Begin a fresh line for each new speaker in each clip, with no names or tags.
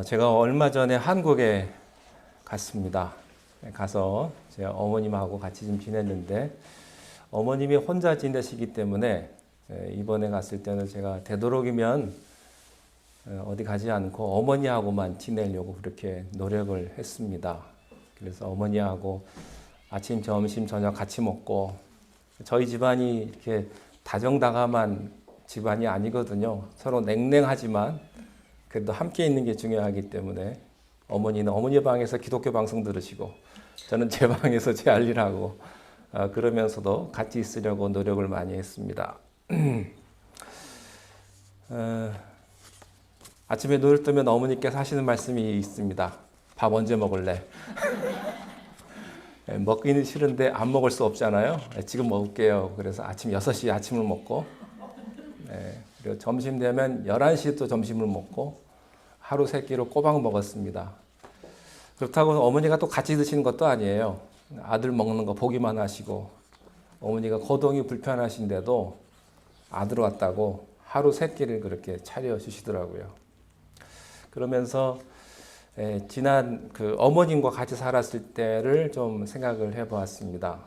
제가 얼마 전에 한국에 갔습니다. 가서 제 어머님하고 같이 좀 지냈는데 어머님이 혼자 지내시기 때문에 이번에 갔을 때는 제가 되도록이면 어디 가지 않고 어머니하고만 지내려고 그렇게 노력을 했습니다. 그래서 어머니하고 아침, 점심, 저녁 같이 먹고 저희 집안이 이렇게 다정다감한 집안이 아니거든요. 서로 냉랭하지만 그래도 함께 있는 게 중요하기 때문에 어머니는 어머니 방에서 기독교 방송 들으시고 저는 제 방에서 제 할 일하고 그러면서도 같이 있으려고 노력을 많이 했습니다. 아침에 눈을 뜨면 어머니께서 하시는 말씀이 있습니다. 밥 언제 먹을래? 먹기는 싫은데 안 먹을 수 없잖아요. 지금 먹을게요. 그래서 아침 6시에 아침을 먹고 그리고 점심 되면 11시에 또 점심을 먹고 하루 3끼로 꼬박 먹었습니다. 그렇다고 어머니가 또 같이 드시는 것도 아니에요. 아들 먹는 거 보기만 하시고 어머니가 거동이 불편하신데도 아들 왔다고 하루 3끼를 그렇게 차려주시더라고요. 그러면서 지난 그 어머님과 같이 살았을 때를 좀 생각을 해보았습니다.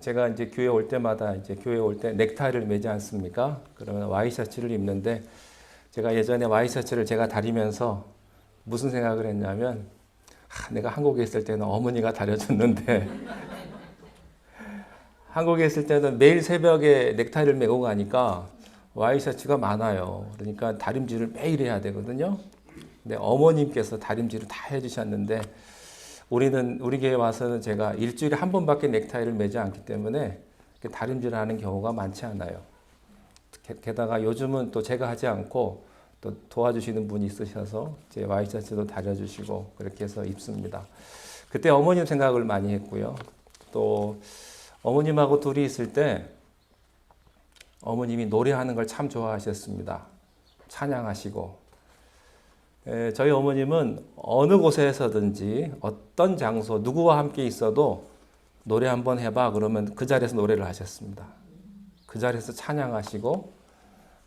제가 이제 교회 올 때마다 교회 올 때 넥타이를 매지 않습니까? 그러면 와이셔츠를 입는데 제가 예전에 와이셔츠를 제가 다리면서 무슨 생각을 했냐면 내가 한국에 있을 때는 어머니가 다려줬는데 한국에 있을 때는 매일 새벽에 넥타이를 메고 가니까 와이셔츠가 많아요. 그러니까 다림질을 매일 해야 되거든요. 근데 어머님께서 다림질을 다 해주셨는데 우리 교회 와서는 제가 일주일에 한 번밖에 넥타이를 매지 않기 때문에 다림질을 하는 경우가 많지 않아요. 게다가 요즘은 또 제가 하지 않고 또 도와주시는 분이 있으셔서 제 와이셔츠도 다려주시고 그렇게 해서 입습니다. 그때 어머님 생각을 많이 했고요. 또 어머님하고 둘이 있을 때 어머님이 노래하는 걸 참 좋아하셨습니다. 찬양하시고 저희 어머님은 어느 곳에서든지 어떤 장소 누구와 함께 있어도 노래 한번 해봐 그러면 그 자리에서 노래를 하셨습니다. 그 자리에서 찬양하시고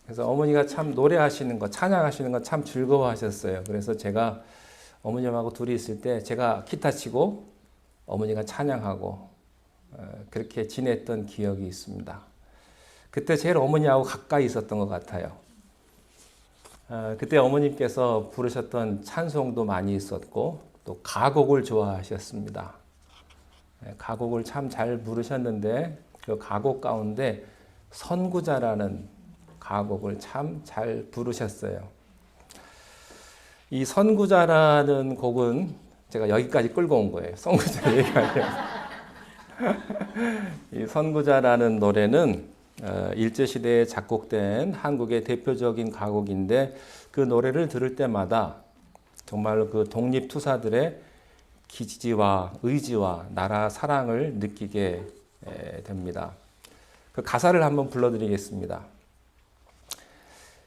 그래서 어머니가 참 노래하시는 거 찬양하시는 거 참 즐거워하셨어요. 그래서 제가 어머님하고 둘이 있을 때 제가 기타 치고 어머니가 찬양하고 그렇게 지냈던 기억이 있습니다. 그때 제일 어머니하고 가까이 있었던 것 같아요. 그때 어머님께서 부르셨던 찬송도 많이 있었고 또 가곡을 좋아하셨습니다. 가곡을 참 잘 부르셨는데 그 가곡 가운데 선구자라는 가곡을 참 잘 부르셨어요. 이 선구자라는 곡은 제가 여기까지 끌고 온 거예요. 선구자 얘기하려고. 이 선구자라는 노래는 일제시대에 작곡된 한국의 대표적인 가곡인데 그 노래를 들을 때마다 정말 그 독립투사들의 기지와 의지와 나라 사랑을 느끼게 됩니다. 그 가사를 한번 불러드리겠습니다.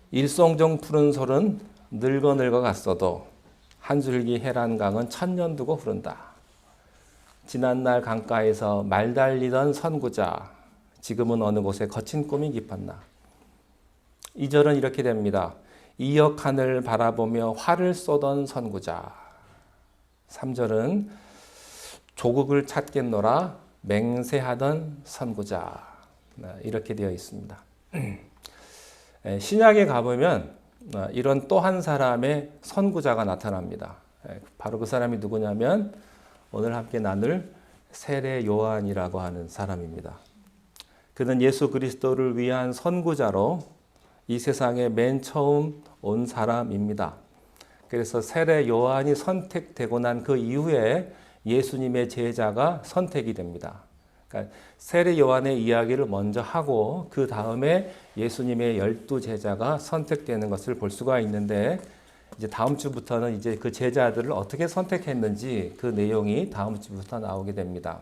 일송정 푸른 솔은 늙어 갔어도 한 줄기 해란강은 천년 두고 흐른다. 지난날 강가에서 말 달리던 선구자 지금은 어느 곳에 거친 꿈이 깊었나. 2절은 이렇게 됩니다. 이역 하늘 바라보며 활을 쏘던 선구자. 3절은 조국을 찾겠노라 맹세하던 선구자. 이렇게 되어 있습니다. 신약에 가보면 이런 또 한 사람의 선구자가 나타납니다. 바로 그 사람이 누구냐면 오늘 함께 나눌 세례 요한이라고 하는 사람입니다. 그는 예수 그리스도를 위한 선구자로 이 세상에 맨 처음 온 사람입니다. 그래서 세례 요한이 선택되고 난 그 이후에 예수님의 제자가 선택이 됩니다. 그러니까 세례 요한의 이야기를 먼저 하고 그 다음에 예수님의 12 제자가 선택되는 것을 볼 수가 있는데 이제 다음 주부터는 이제 그 제자들을 어떻게 선택했는지 그 내용이 다음 주부터 나오게 됩니다.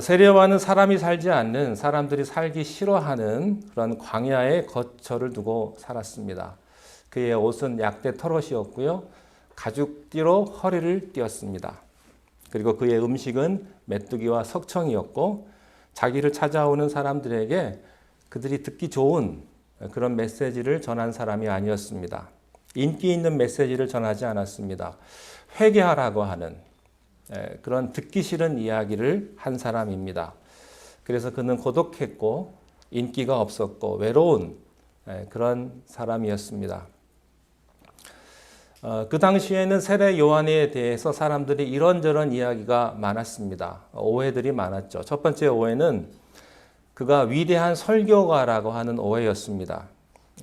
세례 요한은 사람이 살지 않는 사람들이 살기 싫어하는 그런 광야의 거처를 두고 살았습니다. 그의 옷은 약대 털옷이었고요. 가죽띠로 허리를 띄었습니다. 그리고 그의 음식은 메뚜기와 석청이었고 자기를 찾아오는 사람들에게 그들이 듣기 좋은 그런 메시지를 전한 사람이 아니었습니다. 인기 있는 메시지를 전하지 않았습니다. 회개하라고 하는 그런 듣기 싫은 이야기를 한 사람입니다. 그래서 그는 고독했고 인기가 없었고 외로운 그런 사람이었습니다. 그 당시에는 세례 요한에 대해서 사람들이 이런저런 이야기가 많았습니다. 오해들이 많았죠. 첫 번째 오해는 그가 위대한 설교가라고 하는 오해였습니다.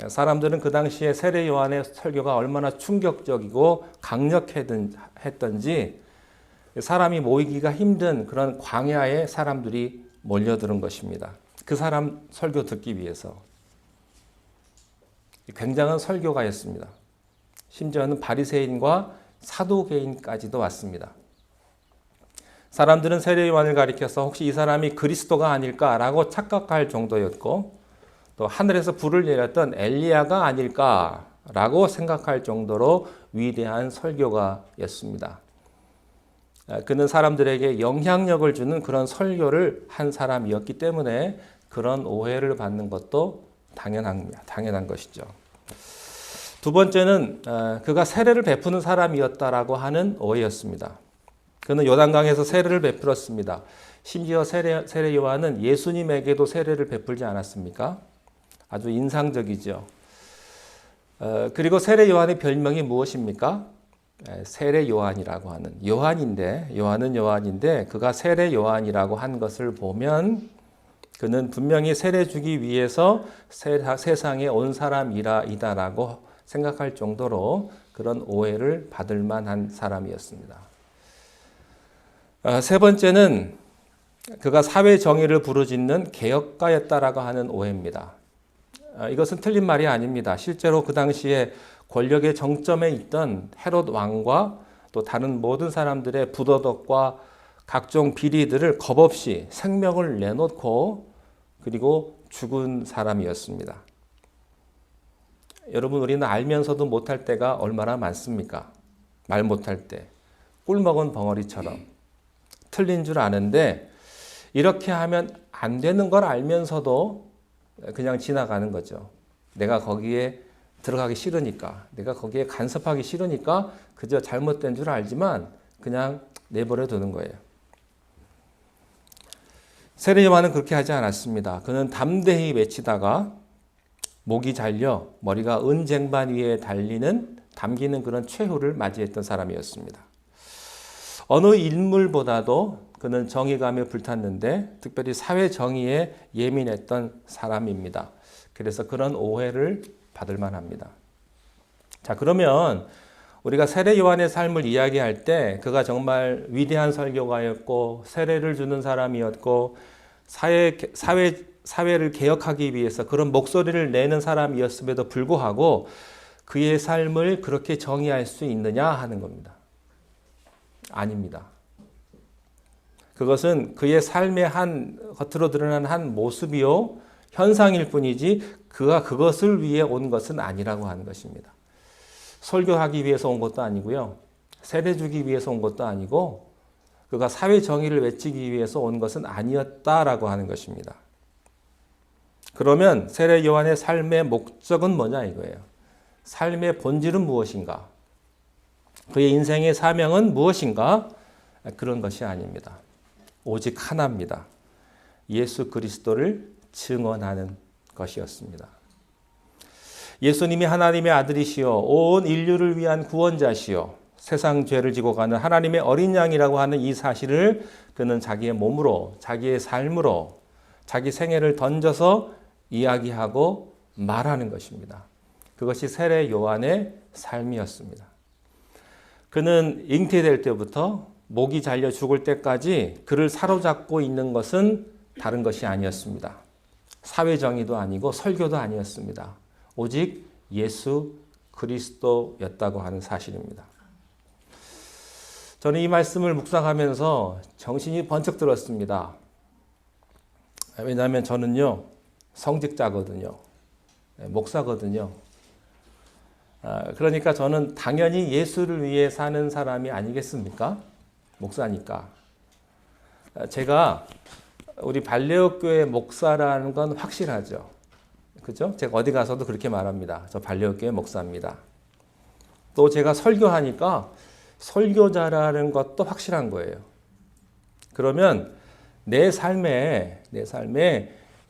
사람들은 그 당시에 세례 요한의 설교가 얼마나 충격적이고 강력했던지 사람이 모이기가 힘든 그런 광야에 사람들이 몰려드는 것입니다. 그 사람 설교 듣기 위해서. 굉장한 설교가였습니다. 심지어는 바리새인과 사두개인까지도 왔습니다. 사람들은 세례 요한을 가리켜서 혹시 이 사람이 그리스도가 아닐까라고 착각할 정도였고 또 하늘에서 불을 내렸던 엘리야가 아닐까라고 생각할 정도로 위대한 설교가였습니다. 그는 사람들에게 영향력을 주는 그런 설교를 한 사람이었기 때문에 그런 오해를 받는 것도 당연한 것이죠. 두 번째는 그가 세례를 베푸는 사람이었다라고 하는 오해였습니다. 그는 요단강에서 세례를 베풀었습니다. 심지어 세례 요한은 예수님에게도 세례를 베풀지 않았습니까? 아주 인상적이죠. 그리고 세례 요한의 별명이 무엇입니까? 세례 요한이라고 하는 요한은 요한인데 그가 세례 요한이라고 한 것을 보면 그는 분명히 세례 주기 위해서 세상에 온 사람이다라고 생각할 정도로 그런 오해를 받을 만한 사람이었습니다. 세 번째는 그가 사회 정의를 부르짖는 개혁가였다라고 하는 오해입니다. 이것은 틀린 말이 아닙니다. 실제로 그 당시에 권력의 정점에 있던 헤롯 왕과 또 다른 모든 사람들의 부도덕과 각종 비리들을 겁없이 생명을 내놓고 그리고 죽은 사람이었습니다. 여러분, 우리는 알면서도 못할 때가 얼마나 많습니까? 말 못할 때. 꿀먹은 벙어리처럼. 틀린 줄 아는데 이렇게 하면 안 되는 걸 알면서도 그냥 지나가는 거죠. 내가 거기에 들어가기 싫으니까, 내가 거기에 간섭하기 싫으니까 그저 잘못된 줄 알지만 그냥 내버려 두는 거예요. 세례 요한은 그렇게 하지 않았습니다. 그는 담대히 외치다가 목이 잘려 머리가 은쟁반 위에 담기는 그런 최후를 맞이했던 사람이었습니다. 어느 인물보다도 그는 정의감에 불탔는데 특별히 사회 정의에 예민했던 사람입니다. 그래서 그런 오해를 받을 만합니다. 자, 그러면 우리가 세례 요한의 삶을 이야기할 때 그가 정말 위대한 설교가였고 세례를 주는 사람이었고 사회를 개혁하기 위해서 그런 목소리를 내는 사람이었음에도 불구하고 그의 삶을 그렇게 정의할 수 있느냐 하는 겁니다. 아닙니다. 그것은 그의 삶의 겉으로 드러난 한 모습이요 현상일 뿐이지 그가 그것을 위해 온 것은 아니라고 하는 것입니다. 설교하기 위해서 온 것도 아니고요. 세례 주기 위해서 온 것도 아니고 그가 사회 정의를 외치기 위해서 온 것은 아니었다라고 하는 것입니다. 그러면 세례 요한의 삶의 목적은 뭐냐 이거예요. 삶의 본질은 무엇인가? 그의 인생의 사명은 무엇인가? 그런 것이 아닙니다. 오직 하나입니다. 예수 그리스도를 증언하는 것이었습니다. 예수님이 하나님의 아들이시요 온 인류를 위한 구원자시요 세상 죄를 지고 가는 하나님의 어린 양이라고 하는 이 사실을 그는 자기의 몸으로 자기의 삶으로 자기 생애를 던져서 이야기하고 말하는 것입니다. 그것이 세례 요한의 삶이었습니다. 그는 잉태될 때부터 목이 잘려 죽을 때까지 그를 사로잡고 있는 것은 다른 것이 아니었습니다. 사회정의도 아니고 설교도 아니었습니다. 오직 예수 그리스도였다고 하는 사실입니다. 저는 이 말씀을 묵상하면서 정신이 번쩍 들었습니다. 왜냐하면 저는요, 성직자거든요. 목사거든요. 그러니까 저는 당연히 예수를 위해 사는 사람이 아니겠습니까? 목사니까. 제가 우리 발레옥교회 목사라는 건 확실하죠. 그죠? 제가 어디 가서도 그렇게 말합니다. 저 반려교회 목사입니다. 또 제가 설교하니까 설교자라는 것도 확실한 거예요. 그러면 내 삶에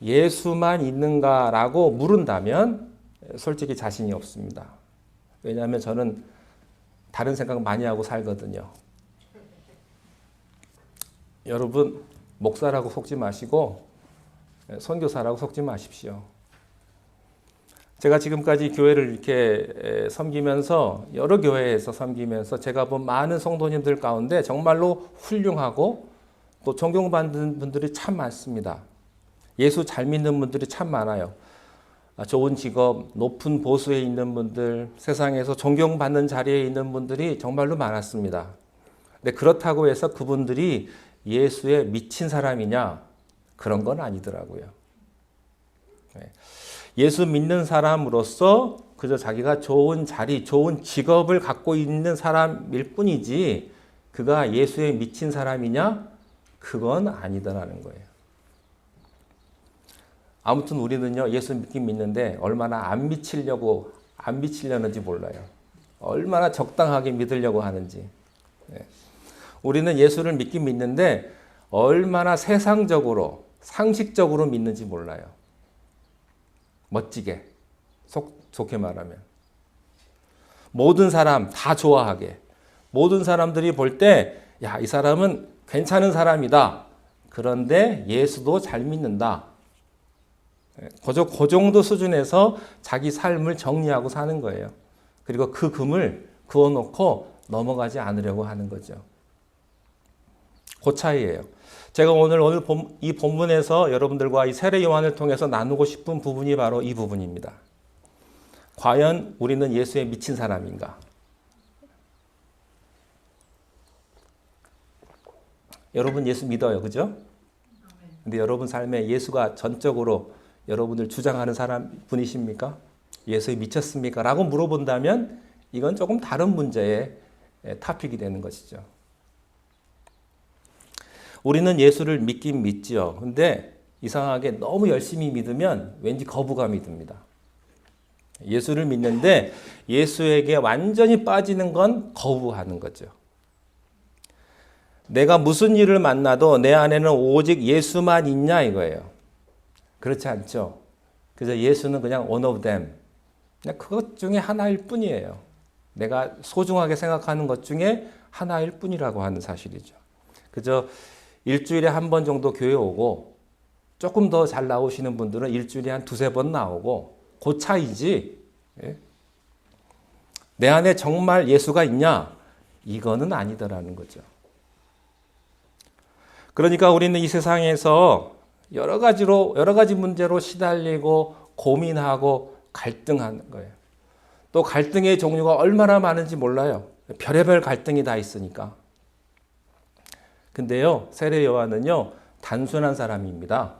예수만 있는가라고 물은다면 솔직히 자신이 없습니다. 왜냐하면 저는 다른 생각 많이 하고 살거든요. 여러분, 목사라고 속지 마시고 선교사라고 속지 마십시오. 제가 지금까지 교회를 이렇게 섬기면서 여러 교회에서 섬기면서 제가 본 많은 성도님들 가운데 정말로 훌륭하고 또 존경받는 분들이 참 많습니다. 예수 잘 믿는 분들이 참 많아요. 좋은 직업, 높은 보수에 있는 분들, 세상에서 존경받는 자리에 있는 분들이 정말로 많았습니다. 근데 그렇다고 해서 그분들이 예수에 미친 사람이냐? 그런 건 아니더라고요. 예수 믿는 사람으로서 그저 자기가 좋은 자리, 좋은 직업을 갖고 있는 사람일 뿐이지 그가 예수에 미친 사람이냐? 그건 아니더라는 거예요. 아무튼 우리는요, 예수 믿긴 믿는데 얼마나 안 미치려는지 몰라요. 얼마나 적당하게 믿으려고 하는지. 우리는 예수를 믿긴 믿는데 얼마나 세상적으로, 상식적으로 믿는지 몰라요. 멋지게, 좋게 말하면. 모든 사람 다 좋아하게. 모든 사람들이 볼 때, 야, 이 사람은 괜찮은 사람이다. 그런데 예수도 잘 믿는다. 그 정도 수준에서 자기 삶을 정리하고 사는 거예요. 그리고 그 금을 그어놓고 넘어가지 않으려고 하는 거죠. 그 차이예요. 제가 오늘 이 본문에서 여러분들과 이 세례 요한을 통해서 나누고 싶은 부분이 바로 이 부분입니다. 과연 우리는 예수에 미친 사람인가? 여러분 예수 믿어요, 그죠? 근데 여러분 삶에 예수가 전적으로 여러분을 주장하는 분이십니까? 예수에 미쳤습니까? 라고 물어본다면 이건 조금 다른 문제의 토픽이 되는 것이죠. 우리는 예수를 믿긴 믿지요. 근데 이상하게 너무 열심히 믿으면 왠지 거부감이 듭니다. 예수를 믿는데 예수에게 완전히 빠지는 건 거부하는 거죠. 내가 무슨 일을 만나도 내 안에는 오직 예수만 있냐 이거예요. 그렇지 않죠. 그래서 예수는 그냥 one of them. 그냥 그것 중에 하나일 뿐이에요. 내가 소중하게 생각하는 것 중에 하나일 뿐이라고 하는 사실이죠. 그저 일주일에 한 번 정도 교회 오고 조금 더 잘 나오시는 분들은 일주일에 한 두세 번 나오고 그 차이지. 내 안에 정말 예수가 있냐? 이거는 아니더라는 거죠. 그러니까 우리는 이 세상에서 여러 가지 문제로 시달리고 고민하고 갈등하는 거예요. 또 갈등의 종류가 얼마나 많은지 몰라요. 별의별 갈등이 다 있으니까. 근데요, 세례 요한은요, 단순한 사람입니다.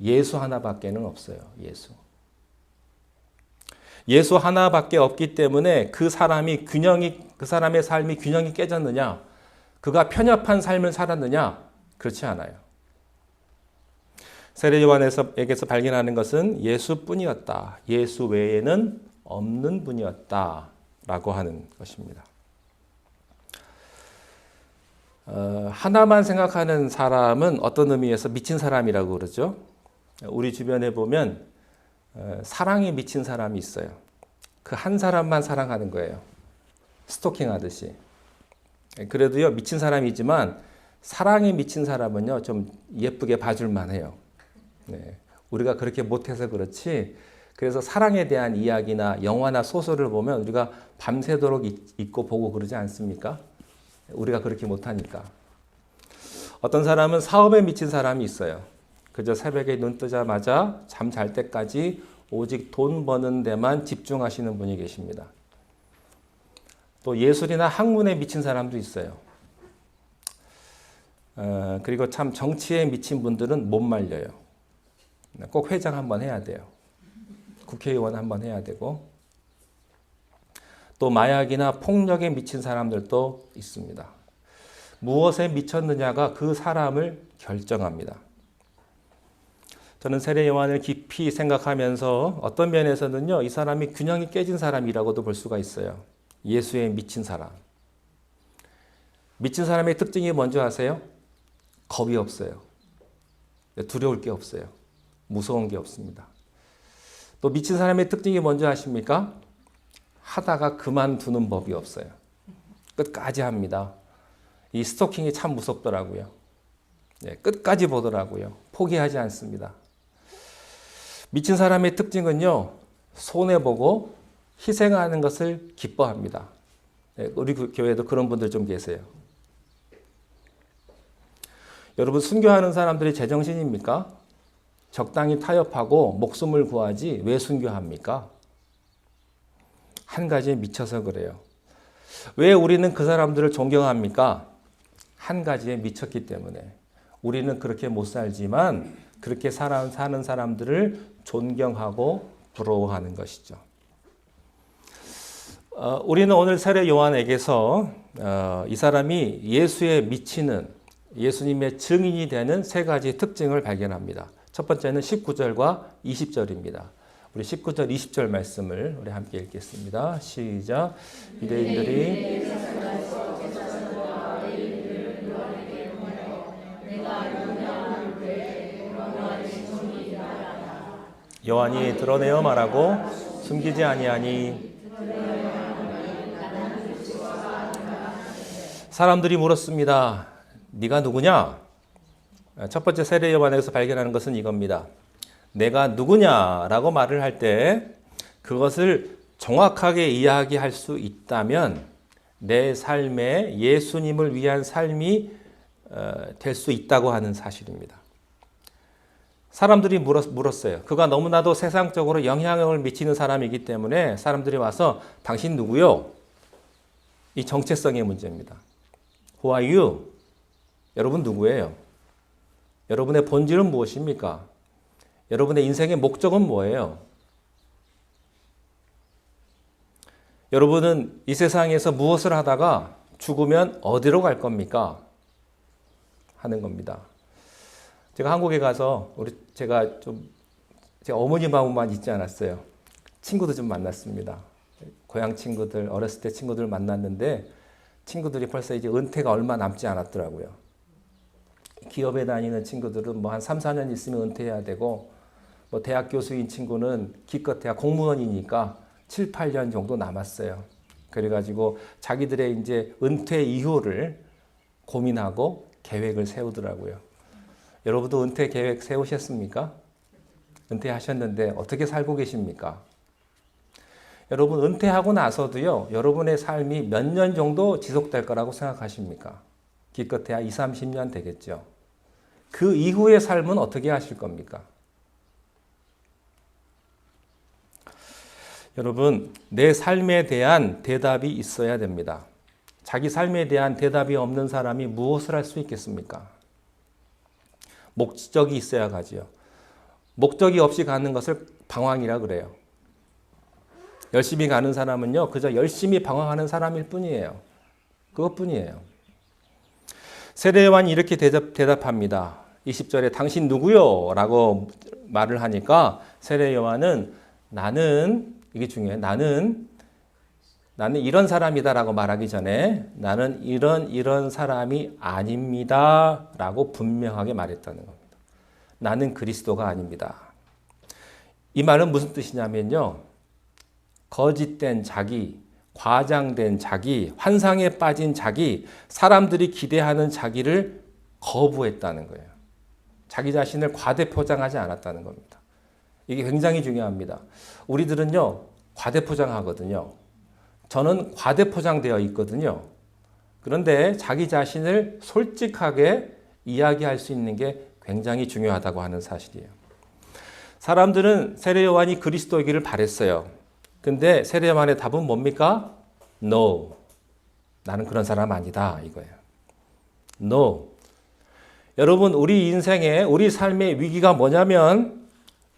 예수 하나밖에는 없어요. 예수 하나밖에 없기 때문에 그 사람의 삶이 균형이 깨졌느냐? 그가 편협한 삶을 살았느냐? 그렇지 않아요. 세례 요한에게서 발견하는 것은 예수뿐이었다. 예수 외에는 없는 분이었다라고 하는 것입니다. 하나만 생각하는 사람은 어떤 의미에서 미친 사람이라고 그러죠. 우리 주변에 보면 사랑에 미친 사람이 있어요. 그 한 사람만 사랑하는 거예요. 스토킹 하듯이. 그래도요, 미친 사람이지만 사랑에 미친 사람은요, 좀 예쁘게 봐줄만 해요. 네. 우리가 그렇게 못해서 그렇지. 그래서 사랑에 대한 이야기나 영화나 소설을 보면 우리가 밤새도록 읽고 보고 그러지 않습니까? 우리가 그렇게 못하니까. 어떤 사람은 사업에 미친 사람이 있어요. 그저 새벽에 눈 뜨자마자 잠 잘 때까지 오직 돈 버는 데만 집중하시는 분이 계십니다. 또 예술이나 학문에 미친 사람도 있어요. 그리고 참 정치에 미친 분들은 못 말려요. 꼭 회장 한번 해야 돼요. 국회의원 한번 해야 되고. 또 마약이나 폭력에 미친 사람들도 있습니다. 무엇에 미쳤느냐가 그 사람을 결정합니다. 저는 세례 요한을 깊이 생각하면서 어떤 면에서는요, 이 사람이 균형이 깨진 사람이라고도 볼 수가 있어요. 예수에 미친 사람. 미친 사람의 특징이 뭔지 아세요? 겁이 없어요. 두려울 게 없어요. 무서운 게 없습니다. 또 미친 사람의 특징이 뭔지 아십니까? 하다가 그만두는 법이 없어요. 끝까지 합니다. 이 스토킹이 참 무섭더라고요. 끝까지 보더라고요. 포기하지 않습니다. 미친 사람의 특징은요, 손해보고 희생하는 것을 기뻐합니다. 우리 교회에도 그런 분들 좀 계세요. 여러분, 순교하는 사람들이 제정신입니까? 적당히 타협하고 목숨을 구하지 왜 순교합니까? 한 가지에 미쳐서 그래요. 왜 우리는 그 사람들을 존경합니까? 한 가지에 미쳤기 때문에. 우리는 그렇게 못 살지만 그렇게 사는 사람들을 존경하고 부러워하는 것이죠. 우리는 오늘 세례 요한에게서 이 사람이 예수에 미치는, 예수님의 증인이 되는 세 가지 특징을 발견합니다. 첫 번째는 19절과 20절입니다. 우리 19절, 20절 말씀을 우리 함께 읽겠습니다. 시작. 유대인들이 요한이 드러내어 말하고 숨기지 아니하니. 사람들이 물었습니다. 네가 누구냐? 첫 번째 세례 요한에서 발견하는 것은 이겁니다. 내가 누구냐라고 말을 할 때 그것을 정확하게 이야기할 수 있다면 내 삶에 예수님을 위한 삶이 될 수 있다고 하는 사실입니다. 사람들이 물었어요. 그가 너무나도 세상적으로 영향력을 미치는 사람이기 때문에 사람들이 와서 당신 누구요? 이 정체성의 문제입니다. Who are you? 여러분 누구예요? 여러분의 본질은 무엇입니까? 여러분의 인생의 목적은 뭐예요? 여러분은 이 세상에서 무엇을 하다가 죽으면 어디로 갈 겁니까? 하는 겁니다. 제가 한국에 가서 제가 제 어머님하고만 있지 않았어요. 친구도 좀 만났습니다. 고향 친구들, 어렸을 때 친구들 만났는데 친구들이 벌써 이제 은퇴가 얼마 남지 않았더라고요. 기업에 다니는 친구들은 뭐 한 3, 4년 있으면 은퇴해야 되고, 뭐 대학 교수인 친구는 기껏해야 공무원이니까 7, 8년 정도 남았어요. 그래가지고 자기들의 이제 은퇴 이후를 고민하고 계획을 세우더라고요. 여러분도 은퇴 계획 세우셨습니까? 은퇴하셨는데 어떻게 살고 계십니까? 여러분 은퇴하고 나서도요, 여러분의 삶이 몇 년 정도 지속될 거라고 생각하십니까? 기껏해야 20, 30년 되겠죠. 그 이후의 삶은 어떻게 하실 겁니까? 여러분, 내 삶에 대한 대답이 있어야 됩니다. 자기 삶에 대한 대답이 없는 사람이 무엇을 할 수 있겠습니까? 목적이 있어야 가지요. 목적이 없이 가는 것을 방황이라 그래요. 열심히 가는 사람은요, 그저 열심히 방황하는 사람일 뿐이에요. 그것뿐이에요. 세례 요한이 이렇게 대답합니다. 20절에 당신 누구요? 라고 말을 하니까 세례 요한은 나는, 이게 중요해요. 나는 이런 사람이다 라고 말하기 전에 나는 이런 사람이 아닙니다 라고 분명하게 말했다는 겁니다. 나는 그리스도가 아닙니다. 이 말은 무슨 뜻이냐면요, 거짓된 자기, 과장된 자기, 환상에 빠진 자기, 사람들이 기대하는 자기를 거부했다는 거예요. 자기 자신을 과대포장하지 않았다는 겁니다. 이게 굉장히 중요합니다. 우리들은요, 과대포장하거든요. 저는 과대포장되어 있거든요. 그런데 자기 자신을 솔직하게 이야기할 수 있는 게 굉장히 중요하다고 하는 사실이에요. 사람들은 세례 요한이 그리스도이기를 바랬어요. 근데 세례 요한의 답은 뭡니까? No. 나는 그런 사람 아니다 이거예요. No. 여러분, 우리 인생에, 우리 삶의 위기가 뭐냐면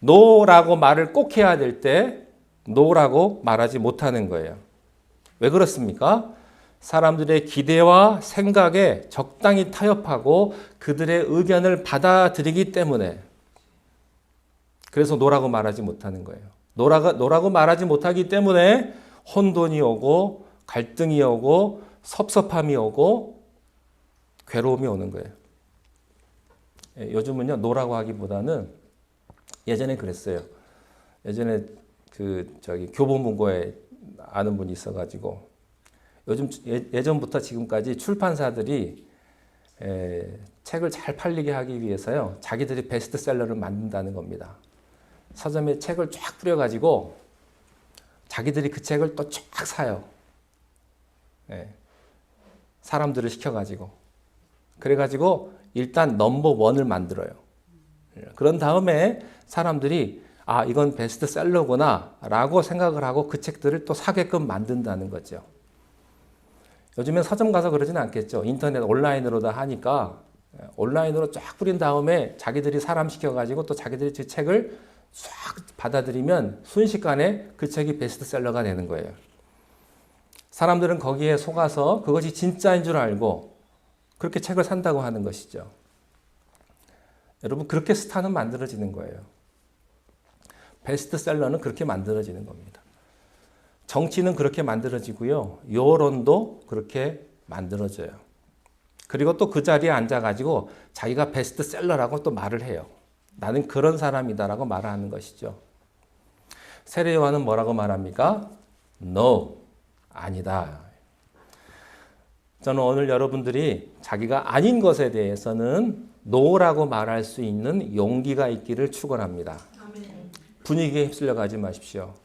No라고 말을 꼭 해야 될 때 No라고 말하지 못하는 거예요. 왜 그렇습니까? 사람들의 기대와 생각에 적당히 타협하고 그들의 의견을 받아들이기 때문에. 그래서 노라고 말하지 못하는 거예요. 노라고 말하지 못하기 때문에 혼돈이 오고 갈등이 오고 섭섭함이 오고 괴로움이 오는 거예요. 요즘은요, 노라고 하기보다는 예전에 그랬어요. 예전에 교보문고에 아는 분이 있어가지고 요즘 예전부터 지금까지 출판사들이 책을 잘 팔리게 하기 위해서요, 자기들이 베스트셀러를 만든다는 겁니다. 서점에 책을 쫙 뿌려가지고 자기들이 그 책을 또 쫙 사요. 사람들을 시켜가지고. 그래가지고 일단 넘버 원을 만들어요. 그런 다음에 사람들이 아, 이건 베스트셀러구나 라고 생각을 하고 그 책들을 또 사게끔 만든다는 거죠. 요즘엔 서점 가서 그러진 않겠죠. 인터넷 온라인으로 다 하니까 온라인으로 쫙 뿌린 다음에 자기들이 사람 시켜가지고 또 자기들이 그 책을 쫙 받아들이면 순식간에 그 책이 베스트셀러가 되는 거예요. 사람들은 거기에 속아서 그것이 진짜인 줄 알고 그렇게 책을 산다고 하는 것이죠. 여러분, 그렇게 스타는 만들어지는 거예요. 베스트셀러는 그렇게 만들어지는 겁니다. 정치는 그렇게 만들어지고요. 여론도 그렇게 만들어져요. 그리고 또 그 자리에 앉아가지고 자기가 베스트셀러라고 또 말을 해요. 나는 그런 사람이다라고 말을 하는 것이죠. 세례 요한은 뭐라고 말합니까? No, 아니다. 저는 오늘 여러분들이 자기가 아닌 것에 대해서는 no라고 말할 수 있는 용기가 있기를 축원합니다. 분위기에 휩쓸려 가지 마십시오.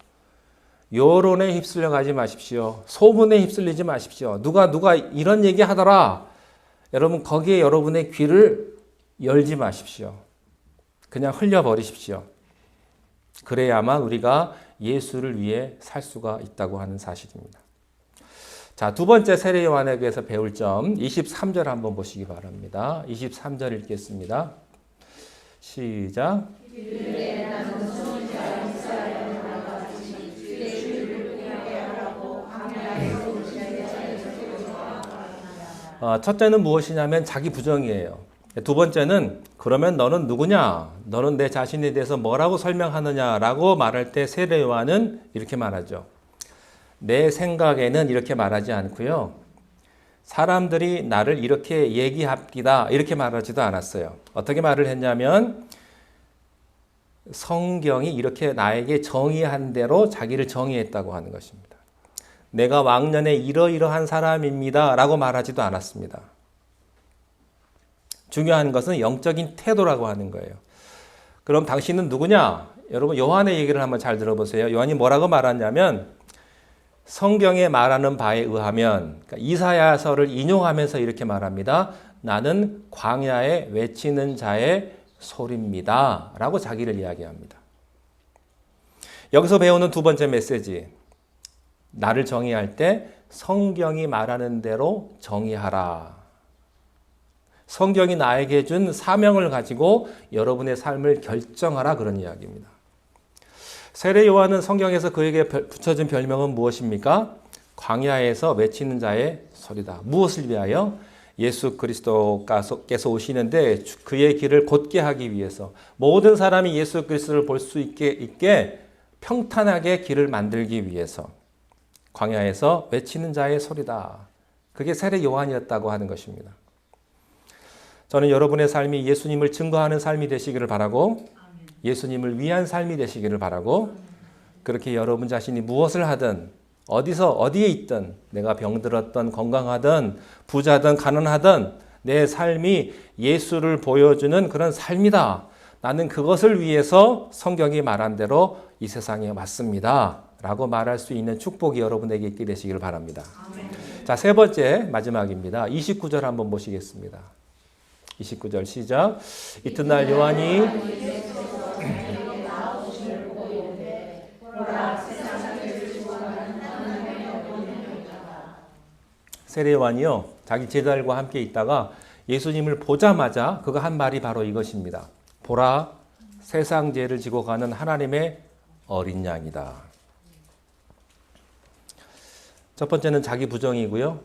여론에 휩쓸려 가지 마십시오. 소문에 휩쓸리지 마십시오. 누가 이런 얘기 하더라. 여러분, 거기에 여러분의 귀를 열지 마십시오. 그냥 흘려버리십시오. 그래야만 우리가 예수를 위해 살 수가 있다고 하는 사실입니다. 자, 두 번째 세례 요한에게서 배울 점 23절 한번 보시기 바랍니다. 23절 읽겠습니다. 시작. 첫째는 무엇이냐면 자기 부정이에요. 두 번째는 그러면 너는 누구냐? 너는 내 자신에 대해서 뭐라고 설명하느냐라고 말할 때 세례 요한은 이렇게 말하죠. 내 생각에는 이렇게 말하지 않고요. 사람들이 나를 이렇게 얘기합니다. 이렇게 말하지도 않았어요. 어떻게 말을 했냐면 성경이 이렇게 나에게 정의한 대로 자기를 정의했다고 하는 것입니다. 내가 왕년에 이러이러한 사람입니다. 라고 말하지도 않았습니다. 중요한 것은 영적인 태도라고 하는 거예요. 그럼 당신은 누구냐? 여러분, 요한의 얘기를 한번 잘 들어보세요. 요한이 뭐라고 말하냐면 성경에 말하는 바에 의하면, 그러니까 이사야서를 인용하면서 이렇게 말합니다. 나는 광야에 외치는 자의 소리입니다. 라고 자기를 이야기합니다. 여기서 배우는 두 번째 메시지. 나를 정의할 때 성경이 말하는 대로 정의하라. 성경이 나에게 준 사명을 가지고 여러분의 삶을 결정하라, 그런 이야기입니다. 세례 요한은 성경에서 그에게 붙여진 별명은 무엇입니까? 광야에서 외치는 자의 소리다. 무엇을 위하여? 예수 그리스도께서 오시는데 그의 길을 곧게 하기 위해서, 모든 사람이 예수 그리스도를 볼 수 있게 평탄하게 길을 만들기 위해서 광야에서 외치는 자의 소리다. 그게 세례 요한이었다고 하는 것입니다. 저는 여러분의 삶이 예수님을 증거하는 삶이 되시기를 바라고, 예수님을 위한 삶이 되시기를 바라고, 그렇게 여러분 자신이 무엇을 하든 어디에 있든, 내가 병들었든 건강하든 부자든 가난하든 내 삶이 예수를 보여주는 그런 삶이다. 나는 그것을 위해서 성경이 말한 대로 이 세상에 왔습니다. 라고 말할 수 있는 축복이 여러분에게 있게 되시기를 바랍니다. 자, 세 번째 마지막입니다. 29절 한번 보시겠습니다. 29절 시작. 이튿날 요한이 세례 요한이요, 자기 제자들과 함께 있다가 예수님을 보자마자 그가 한 말이 바로 이것입니다. 보라, 세상 죄를 지고 가는 하나님의 어린 양이다. 첫 번째는 자기 부정이고요.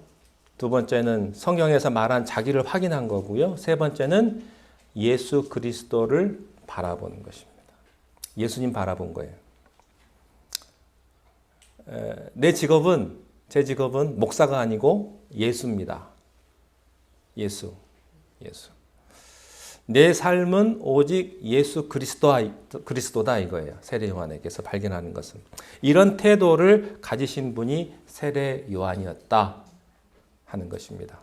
두 번째는 성경에서 말한 자기를 확인한 거고요. 세 번째는 예수 그리스도를 바라보는 것입니다. 예수님 바라본 거예요. 제 직업은 목사가 아니고 예수입니다. 예수. 내 삶은 오직 예수 그리스도다 이거예요. 세례 요한에게서 발견하는 것은. 이런 태도를 가지신 분이 세례 요한이었다 하는 것입니다.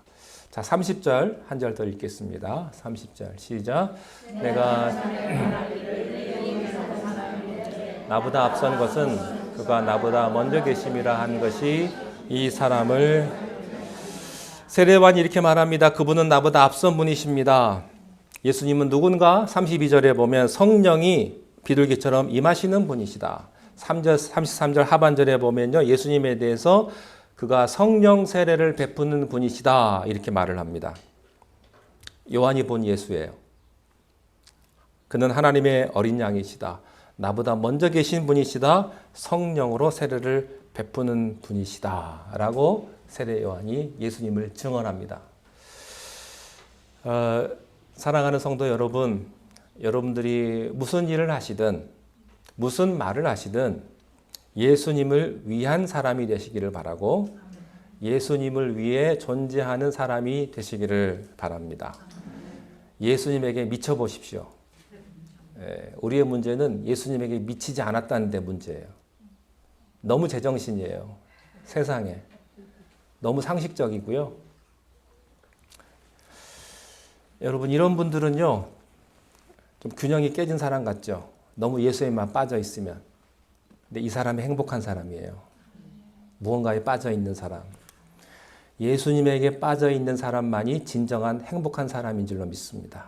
자, 30절 한 절 더 읽겠습니다. 30절 시작. 내가 나보다 앞선 것은 그가 나보다 먼저 계심이라 한 것이 이 사람을 세례 요한이 이렇게 말합니다. 그분은 나보다 앞선 분이십니다. 예수님은 누군가? 32절에 보면 성령이 비둘기처럼 임하시는 분이시다. 33절 하반절에 보면요. 예수님에 대해서 그가 성령 세례를 베푸는 분이시다. 이렇게 말을 합니다. 요한이 본 예수예요. 그는 하나님의 어린 양이시다. 나보다 먼저 계신 분이시다. 성령으로 세례를 베푸는 분이시다. 라고 세례 요한이 예수님을 증언합니다. 사랑하는 성도 여러분, 여러분들이 무슨 일을 하시든 무슨 말을 하시든 예수님을 위한 사람이 되시기를 바라고 예수님을 위해 존재하는 사람이 되시기를 바랍니다. 예수님에게 미쳐 보십시오. 우리의 문제는 예수님에게 미치지 않았다는 데 문제예요. 너무 제정신이에요. 세상에. 너무 상식적이고요. 여러분, 이런 분들은요, 좀 균형이 깨진 사람 같죠? 너무 예수에만 빠져 있으면. 근데 이 사람이 행복한 사람이에요. 무언가에 빠져 있는 사람. 예수님에게 빠져 있는 사람만이 진정한 행복한 사람인 줄로 믿습니다.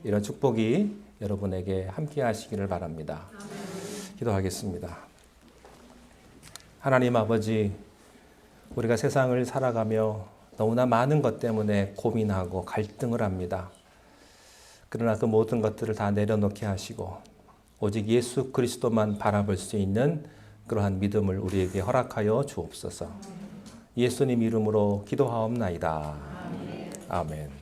이런 축복이 여러분에게 함께 하시기를 바랍니다. 기도하겠습니다. 하나님 아버지, 우리가 세상을 살아가며 너무나 많은 것 때문에 고민하고 갈등을 합니다. 그러나 그 모든 것들을 다 내려놓게 하시고 오직 예수 그리스도만 바라볼 수 있는 그러한 믿음을 우리에게 허락하여 주옵소서. 예수님 이름으로 기도하옵나이다. 아멘.